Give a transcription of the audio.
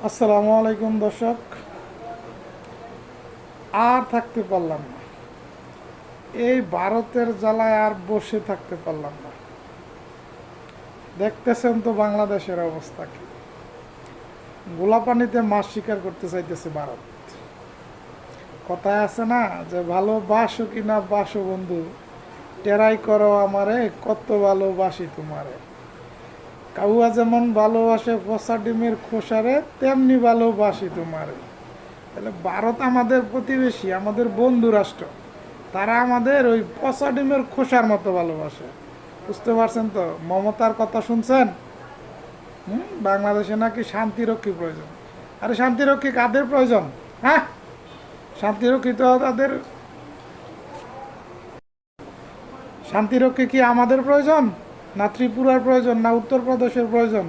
আসসালামু আলাইকুম দর্শক। আর থাকতে পারলাম না, এই ভারতের জ্বালায় আর বসে থাকতে পারলাম না। দেখতেছেন তো বাংলাদেশের অবস্থা কি, গোলাপানিতে মাছ শিকার করতে চাইতেছে ভারত। কথায় আছে না যে ভালোবাসো কিনা বাসো বন্ধু, টেরাই করো আমারে, কত ভালোবাসি তোমারে। কাউয়া যেমন ভালোবাসে পচা ডিমের খোসারে, তেমনি ভালোবাসি তোমারে। তাহলে ভারত আমাদের প্রতিবেশী, আমাদের বন্ধু রাষ্ট্র, তারা আমাদের ওই পচা ডিমের খোসার মতো ভালোবাসে। বুঝতে পারছেন তো? মমতার কথা শুনছেন? বাংলাদেশে নাকি শান্তিরক্ষী প্রয়োজন। আরে শান্তিরক্ষী কাদের প্রয়োজন? হ্যাঁ, শান্তিরক্ষী তো তাদের, শান্তিরক্ষী কি আমাদের প্রয়োজন, না ত্রিপুরার প্রয়োজন, না উত্তরপ্রদেশের প্রয়োজন?